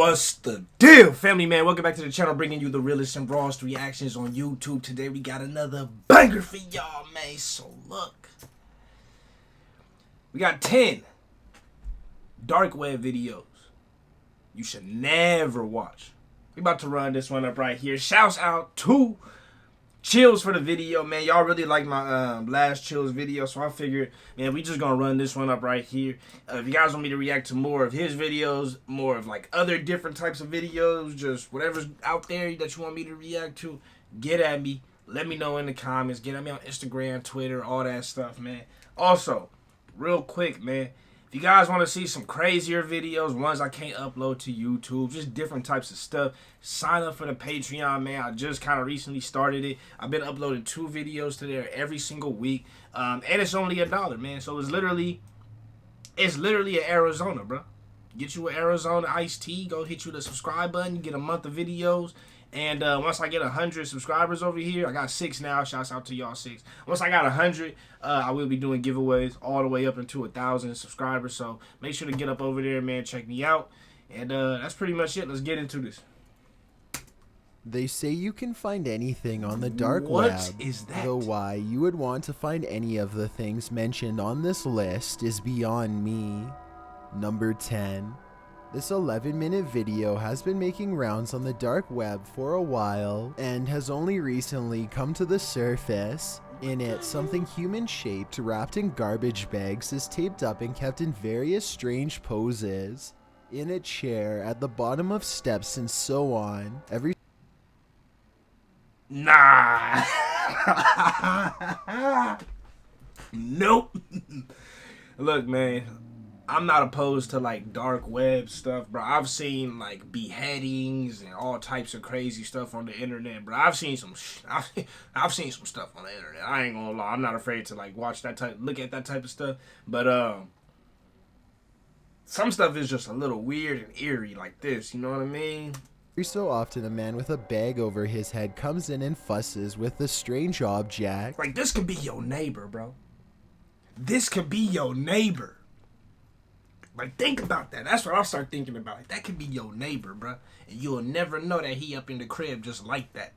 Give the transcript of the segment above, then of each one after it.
What's the deal, family man? Welcome back to the channel, bringing you the realest and rawest reactions on YouTube. Today we got another banger for y'all, man. So look, we got 10 dark web videos you should never watch. We about to run this one up right here. Shouts out to Chills for the video, man. Y'all really like my last Chills video, so I figured, man, we just gonna run this one up right here. If you guys want me to react to more of his videos, more of like other different types of videos, just whatever's out there that you want me to react to, get at me. Let me know in the comments. Get at me on Instagram, Twitter, all that stuff, man. Also, real quick, man, if you guys want to see some crazier videos, ones I can't upload to YouTube, just different types of stuff, sign up for the Patreon, man. I just kind of recently started it. I've been uploading 2 videos to there every single week, and it's only $1, man. So it's literally an Arizona, bro. Get you an Arizona iced tea. Go hit you the subscribe button. You get a month of videos. And once I get 100 subscribers over here, I got 6 now. Shouts out to y'all 6. Once I got 100, I will be doing giveaways all the way up into 1,000 subscribers. So make sure to get up over there, man. Check me out. And that's pretty much it. Let's get into this. They say you can find anything on the dark web. What is that? Though why you would want to find any of the things mentioned on this list is beyond me. Number 10. This 11-minute video has been making rounds on the dark web for a while and has only recently come to the surface. In it, something human-shaped wrapped in garbage bags is taped up and kept in various strange poses. In a chair, at the bottom of steps, and so on. Nah. Nope. Look, man, I'm not opposed to like dark web stuff, bro. I've seen like beheadings and all types of crazy stuff on the internet, bro. I've seen some I've seen some stuff on the internet. I ain't gonna lie. I'm not afraid to like watch that look at that type of stuff. But some stuff is just a little weird and eerie like this, you know what I mean? Every so often, a man with a bag over his head comes in and fusses with the strange object. Like, this could be your neighbor, bro. This could be your neighbor. Like, think about that. That's what I'll start thinking about. Like, that could be your neighbor, bro. And you'll never know that he up in the crib just like that.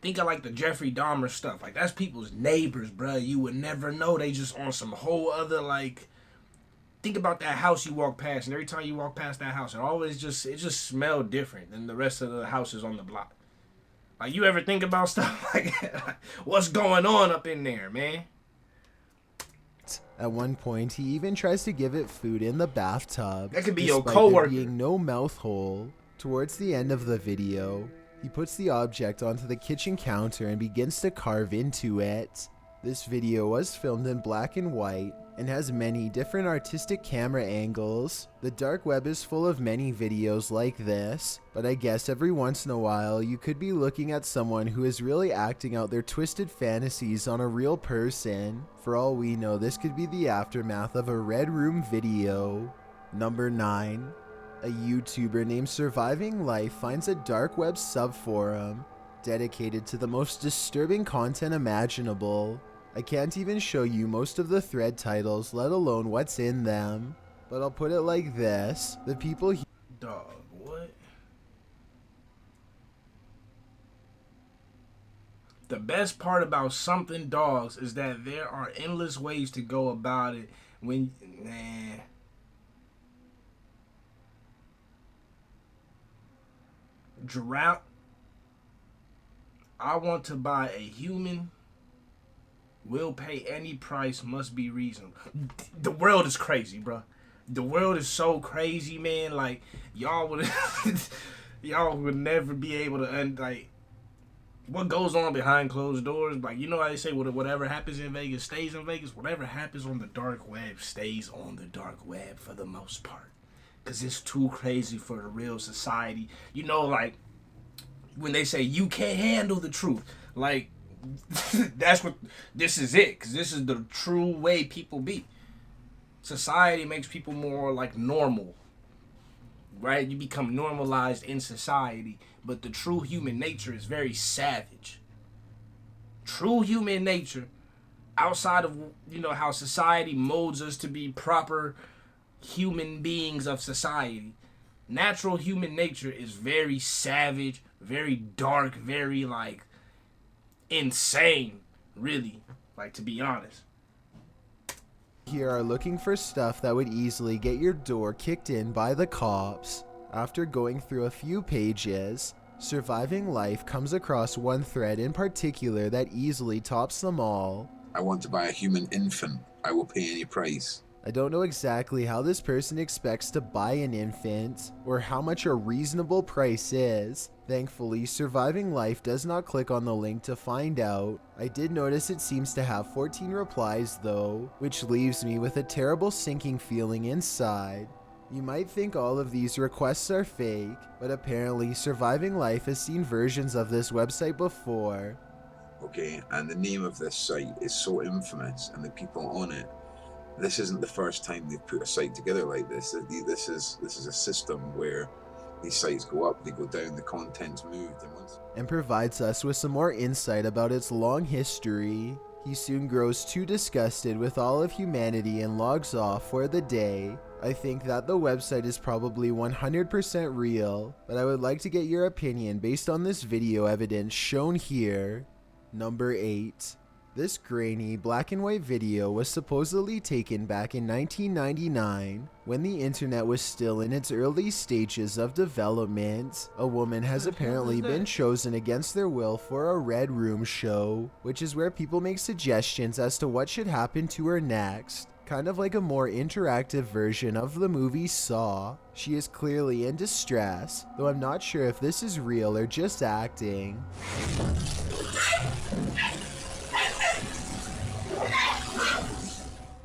Think of, like, the Jeffrey Dahmer stuff. Like, that's people's neighbors, bro. You would never know. They just on some whole other, like... Think about that house you walk past, and every time you walk past that house, it just smelled different than the rest of the houses on the block. Like, you ever think about stuff like that? What's going on up in there, man? At one point, he even tries to give it food in the bathtub. That could be your despite coworker. there being no mouth hole. Towards the end of the video, he puts the object onto the kitchen counter and begins to carve into it. This video was filmed in black and white and has many different artistic camera angles. The dark web is full of many videos like this, but I guess every once in a while you could be looking at someone who is really acting out their twisted fantasies on a real person. For all we know, this could be the aftermath of a Red Room video. Number 9. A YouTuber named Surviving Life finds a dark web subforum dedicated to the most disturbing content imaginable. I can't even show you most of the thread titles, let alone what's in them. But I'll put it like this. The people here... Dog, what? The best part about something dogs is that there are endless ways to go about it when... Nah. Drought. I want to buy a human... Will pay any price, must be reasonable. The world is crazy, bro. The world is so crazy, man. Like, y'all would never be able to like what goes on behind closed doors. Like, you know how they say whatever happens in Vegas stays in Vegas. Whatever happens on the dark web stays on the dark web for the most part, cause it's too crazy for the real society. You know, like when they say you can't handle the truth, like. That's what this is it, because this is the true way people be. Society makes people more like normal, right? You become normalized in society, but the true human nature is very savage. True human nature, outside of, you know, how society molds us to be proper human beings of society. Natural human nature is very savage, very dark, very like insane, really, like, to be honest. Here are looking for stuff that would easily get your door kicked in by the cops. After going through a few pages, Surviving Life comes across one thread in particular that easily tops them all. I want to buy a human infant. I will pay any price. I don't know exactly how this person expects to buy an infant, or how much a reasonable price is. Thankfully, Surviving Life does not click on the link to find out. I did notice it seems to have 14 replies though, which leaves me with a terrible sinking feeling inside. You might think all of these requests are fake, but apparently Surviving Life has seen versions of this website before. Okay, and the name of this site is so infamous, and the people on it, this isn't the first time they've put a site together like this. This is a system where these sites go up, they go down, the content's moved, and provides us with some more insight about its long history. He soon grows too disgusted with all of humanity and logs off for the day. I think that the website is probably 100% real, but I would like to get your opinion based on this video evidence shown here. Number 8. This grainy black and white video was supposedly taken back in 1999 when the internet was still in its early stages of development. A woman has apparently been chosen against their will for a Red Room show, which is where people make suggestions as to what should happen to her next. Kind of like a more interactive version of the movie Saw. She is clearly in distress, though I'm not sure if this is real or just acting.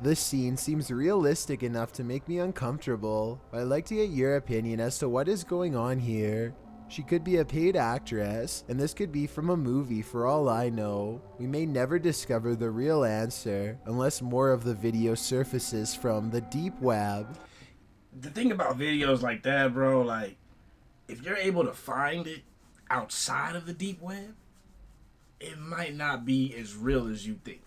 This scene seems realistic enough to make me uncomfortable, but I'd like to get your opinion as to what is going on here. She could be a paid actress, and this could be from a movie for all I know. We may never discover the real answer, unless more of the video surfaces from the deep web. The thing about videos like that, bro, like, if you're able to find it outside of the deep web, it might not be as real as you think.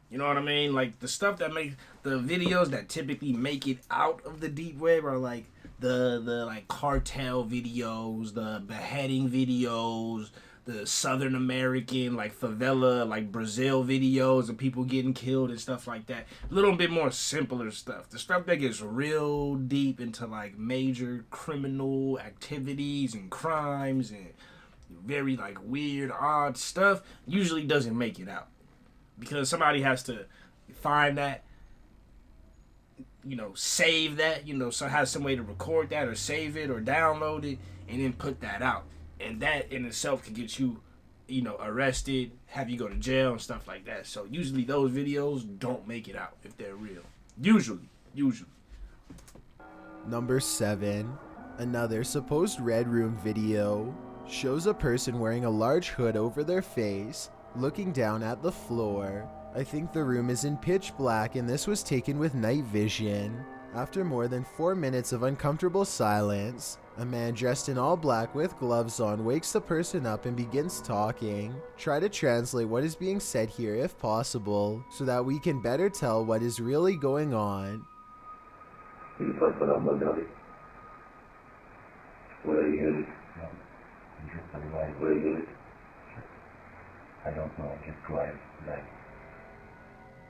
You know what I mean? Like, the stuff that makes the videos that typically make it out of the deep web are like the like cartel videos, the beheading videos, the Southern American like favela, like Brazil videos of people getting killed and stuff like that. A little bit more simpler stuff. The stuff that gets real deep into like major criminal activities and crimes and very like weird, odd stuff usually doesn't make it out. Because somebody has to find that, you know, save that, you know, so has some way to record that or save it or download it and then put that out. And that in itself can get you, you know, arrested, have you go to jail and stuff like that. So usually those videos don't make it out if they're real. Usually. Number 7. Another supposed Red Room video shows a person wearing a large hood over their face, looking down at the floor. I think the room is in pitch black and this was taken with night vision. After more than 4 minutes of uncomfortable silence, a man dressed in all black with gloves on wakes the person up and begins talking. Try to translate what is being said here if possible, so that we can better tell what is really going on. Where are you headed? Where are you headed? I don't know, I just drive back.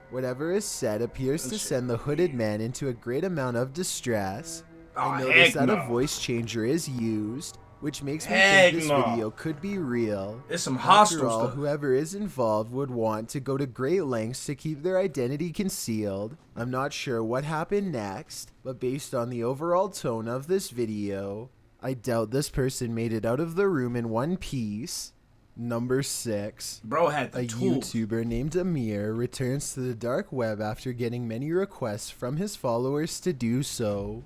Whatever is said appears to send the hooded man into a great amount of distress. I heck notice that no. a voice changer is used, which makes me Heck think this no. video could be real. It's some After hostile all, stuff. whoever is involved would want to go to great lengths to keep their identity concealed. I'm not sure what happened next, but based on the overall tone of this video, I doubt this person made it out of the room in one piece. Number 6. Bro had the A tools. YouTuber named Amir returns to the dark web after getting many requests from his followers to do so.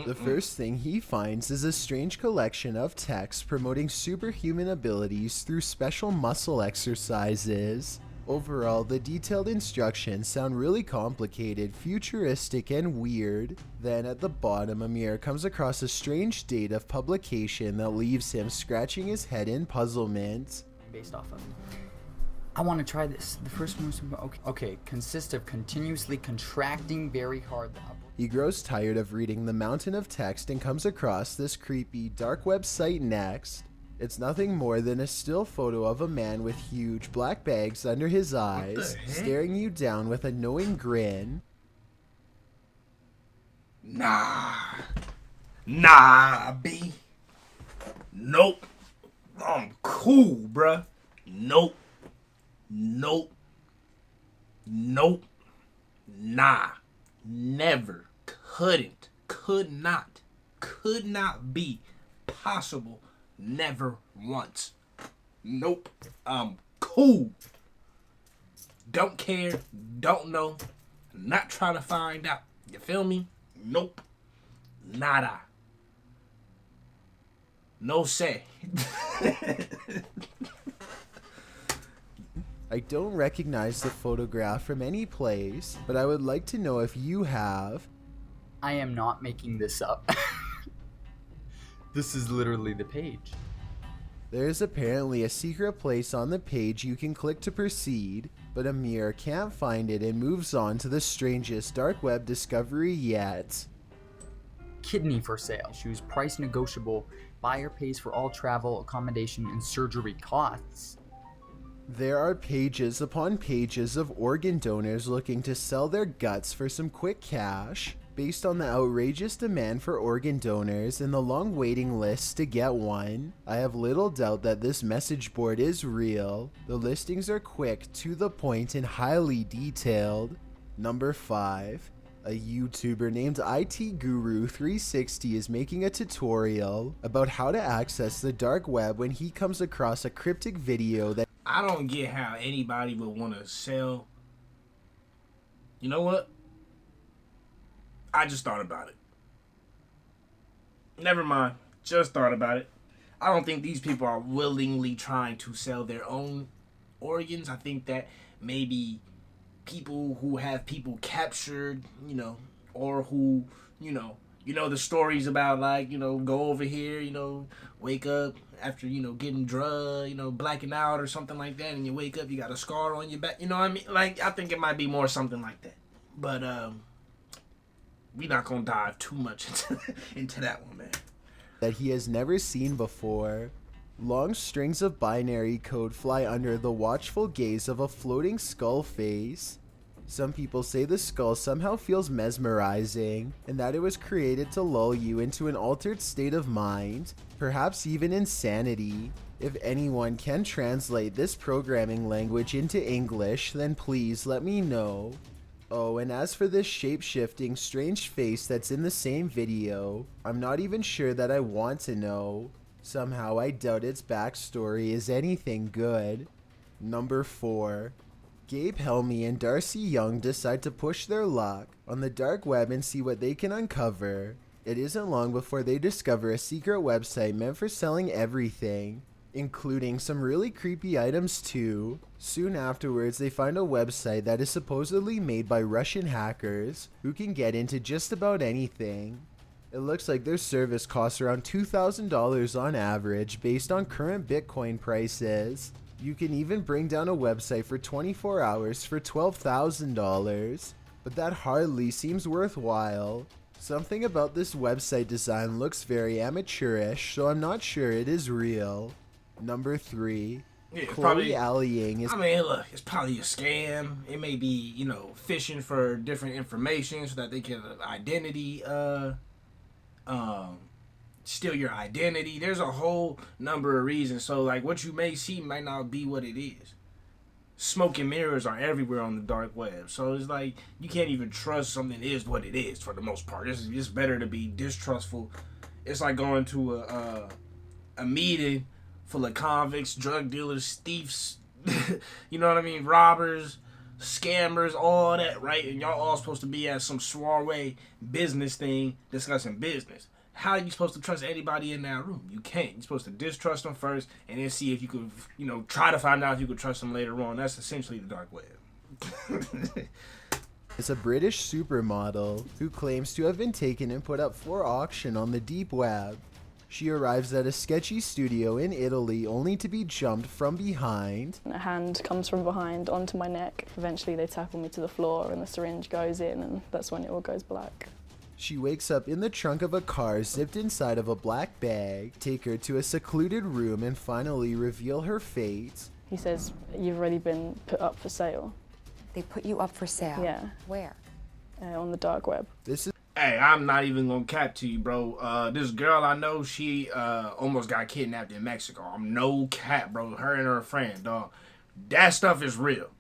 The first thing he finds is a strange collection of texts promoting superhuman abilities through special muscle exercises. Overall, the detailed instructions sound really complicated, futuristic, and weird. Then at the bottom, Amir comes across a strange date of publication that leaves him scratching his head in puzzlement. Based off of. I want to try this. The first one was okay. Consists of continuously contracting very hard the upper He grows tired of reading the mountain of text and comes across this creepy dark website next. It's nothing more than a still photo of a man with huge black bags under his eyes, staring you down with a knowing grin. Nah, B. Nope. I'm cool, bruh. Nope. Nah. Never. Could not be possible. Never once. Nope. I'm cool. Don't care. Don't know. Not trying to find out. You feel me? Nope. Nada. No say. I don't recognize the photograph from any place, but I would like to know if you have. I am not making this up. This is literally the page. There is apparently a secret place on the page you can click to proceed, but Amir can't find it and moves on to the strangest dark web discovery yet. Kidney for sale. Shoes price negotiable. Buyer pays for all travel, accommodation, and surgery costs. There are pages upon pages of organ donors looking to sell their guts for some quick cash, based on the outrageous demand for organ donors and the long waiting lists to get one. I have little doubt that this message board is real. The listings are quick, to the point, and highly detailed. Number 5. A YouTuber named IT Guru 360 is making a tutorial about how to access the dark web when he comes across a cryptic video that I don't get how anybody would want to sell. You know what? I just thought about it. Never mind. Just thought about it. I don't think these people are willingly trying to sell their own organs. I think that maybe people who have people captured, or who, the stories about, like, go over here, wake up after, getting drugged, blacking out or something like that, and you wake up, you got a scar on your back. You know what I mean? Like, I think it might be more something like that. But, we're not going to dive too much into that one, man. that he has never seen before. Long strings of binary code fly under the watchful gaze of a floating skull face. Some people say the skull somehow feels mesmerizing, and that it was created to lull you into an altered state of mind, perhaps even insanity. If anyone can translate this programming language into English, then please let me know. Oh, and as for this shape-shifting strange face that's in the same video, I'm not even sure that I want to know. Somehow I doubt its backstory is anything good. Number 4. Gabe Helmy and Darcy Young decide to push their luck on the dark web and see what they can uncover. It isn't long before they discover a secret website meant for selling everything, including some really creepy items too. Soon afterwards, they find a website that is supposedly made by Russian hackers who can get into just about anything. It looks like their service costs around $2,000 on average based on current Bitcoin prices. You can even bring down a website for 24 hours for $12,000, but that hardly seems worthwhile. Something about this website design looks very amateurish, so I'm not sure it is real. Number 3. Yeah, Chloe Alliang is... I mean, look, it's probably a scam. It may be, fishing for different information so that they can identity, steal your identity. There's a whole number of reasons. So, like, what you may see might not be what it is. Smoke and mirrors are everywhere on the dark web. So it's like you can't even trust something is what it is for the most part. It's better to be distrustful. It's like going to a meeting full of convicts, drug dealers, thieves, you know what I mean, robbers, scammers, all that, right? And y'all all supposed to be at some soiree business thing discussing business. How are you supposed to trust anybody in that room? You can't. You're supposed to distrust them first and then see if you could, try to find out if you could trust them later on. That's essentially the dark web. It's a British supermodel who claims to have been taken and put up for auction on the deep web. She arrives at a sketchy studio in Italy only to be jumped from behind. A hand comes from behind onto my neck. Eventually they tackle me to the floor and the syringe goes in, and that's when it all goes black. She wakes up in the trunk of a car zipped inside of a black bag, take her to a secluded room, and finally reveal her fate. He says, you've already been put up for sale. They put you up for sale? Yeah. Where? On the dark web. This is Hey, I'm not even gonna cap to you, bro. This girl I know, she almost got kidnapped in Mexico. I'm no cap, bro. Her and her friend, dog. That stuff is real.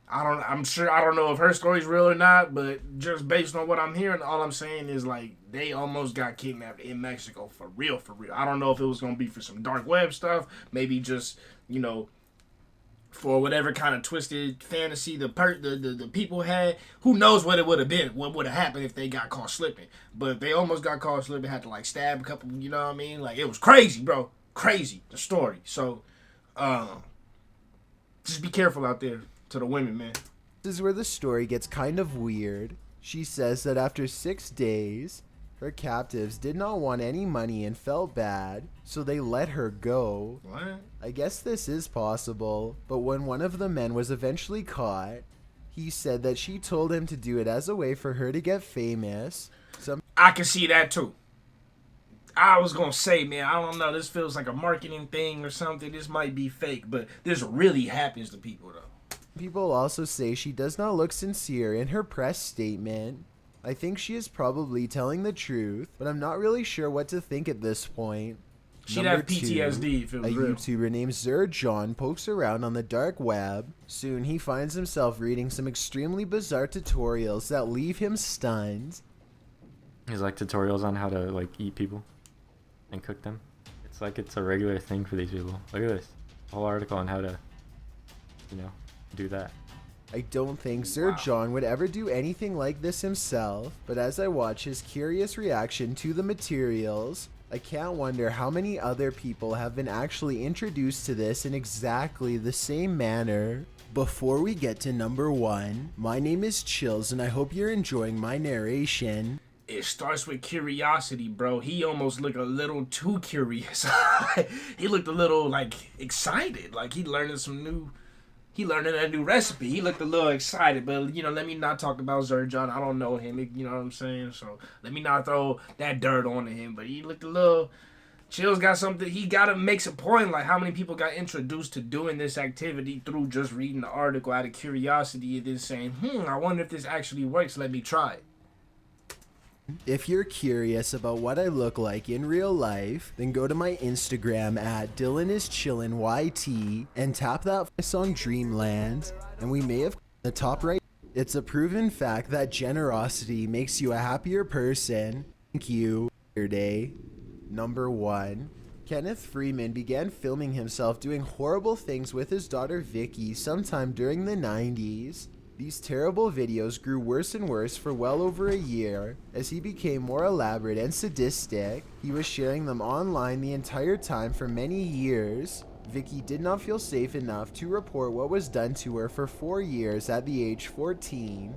I don't know if her story's real or not, but just based on what I'm hearing, all I'm saying is like they almost got kidnapped in Mexico for real, for real. I don't know if it was gonna be for some dark web stuff, maybe just, you know, for whatever kind of twisted fantasy the people had. Who knows what it would have been, what would have happened if they got caught slipping. But they almost got caught slipping, had to like stab a couple, you know what I mean? Like, it was crazy, bro. Crazy, the story. So, just be careful out there to the women, man. This is where the story gets kind of weird. She says that after 6 days, her captives did not want any money and felt bad, so they let her go. What? I guess this is possible, but when one of the men was eventually caught, he said that she told him to do it as a way for her to get famous. I can see that too. I was gonna say, man, I don't know, this feels like a marketing thing or something. This might be fake, but this really happens to people though. People also say she does not look sincere in her press statement. I think she is probably telling the truth, but I'm not really sure what to think at this point. She'd Number have PTSD if it was a real. YouTuber named John pokes around on the dark web. Soon he finds himself reading some extremely bizarre tutorials that leave him stunned. There's like tutorials on how to like eat people and cook them. It's like it's a regular thing for these people. Look at this. A whole article on how to, you know, do that. I don't think Sir John would ever do anything like this himself, but as I watch his curious reaction to the materials, I can't wonder how many other people have been actually introduced to this in exactly the same manner. Before we get to number 1, my name is Chills and I hope you're enjoying my narration. It starts with curiosity, bro. He almost looked a little too curious. He looked a little like excited, like he learning a new recipe. He looked a little excited, but you know, let me not talk about Zerjon. I don't know him, you know what I'm saying? So let me not throw that dirt onto him, but he looked a little... Chills got something, he gotta make a point, like how many people got introduced to doing this activity through just reading the article out of curiosity and then saying, I wonder if this actually works, let me try it. If you're curious about what I look like in real life, then go to my Instagram at DylanIsChillinYT and tap that song Dreamland, and we may have the top right. It's a proven fact that generosity makes you a happier person. Thank you. Day. Number 1. Kenneth Freeman began filming himself doing horrible things with his daughter Vicky sometime during the 90s. These terrible videos grew worse and worse for well over a year. As he became more elaborate and sadistic, he was sharing them online the entire time for many years. Vicky did not feel safe enough to report what was done to her for 4 years at the age 14.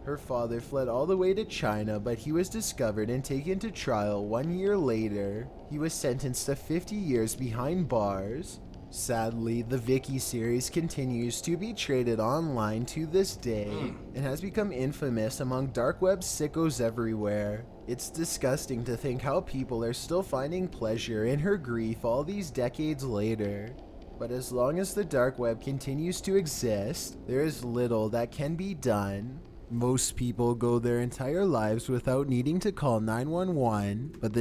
Her father fled all the way to China, but he was discovered and taken to trial 1 year later. He was sentenced to 50 years behind bars. Sadly, the Vicky series continues to be traded online to this day and has become infamous among dark web sickos everywhere. It's disgusting to think how people are still finding pleasure in her grief all these decades later. But as long as the dark web continues to exist, there is little that can be done. Most people go their entire lives without needing to call 911, but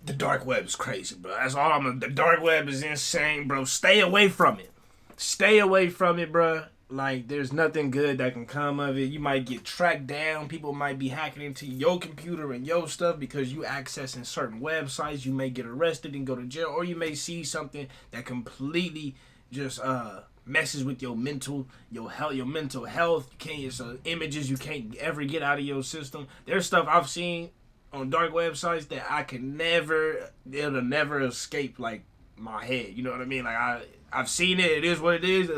The dark web is crazy, bro. That's all the dark web is insane, bro. Stay away from it. Stay away from it, bro. Like, there's nothing good that can come of it. You might get tracked down. People might be hacking into your computer and your stuff because you accessing certain websites. You may get arrested and go to jail, or you may see something that completely just messes with your mental health. You can't. It's images you can't ever get out of your system. There's stuff I've seen on dark websites that I can it'll never escape like my head. You know what I mean? Like I've seen it. It is what it is.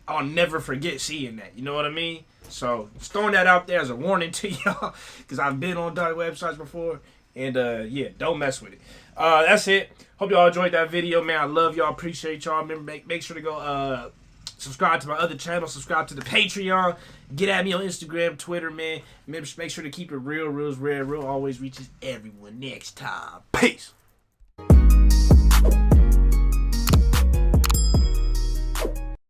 I'll never forget seeing that. You know what I mean? So just throwing that out there as a warning to y'all, because I've been on dark websites before, and yeah, don't mess with it. That's it. Hope y'all enjoyed that video, man. I love y'all. Appreciate y'all. Remember, make sure to go Subscribe to my other channel. Subscribe to the Patreon. Get at me on Instagram, Twitter, man. Make sure to keep it real. Real always reaches everyone. Next time. Peace.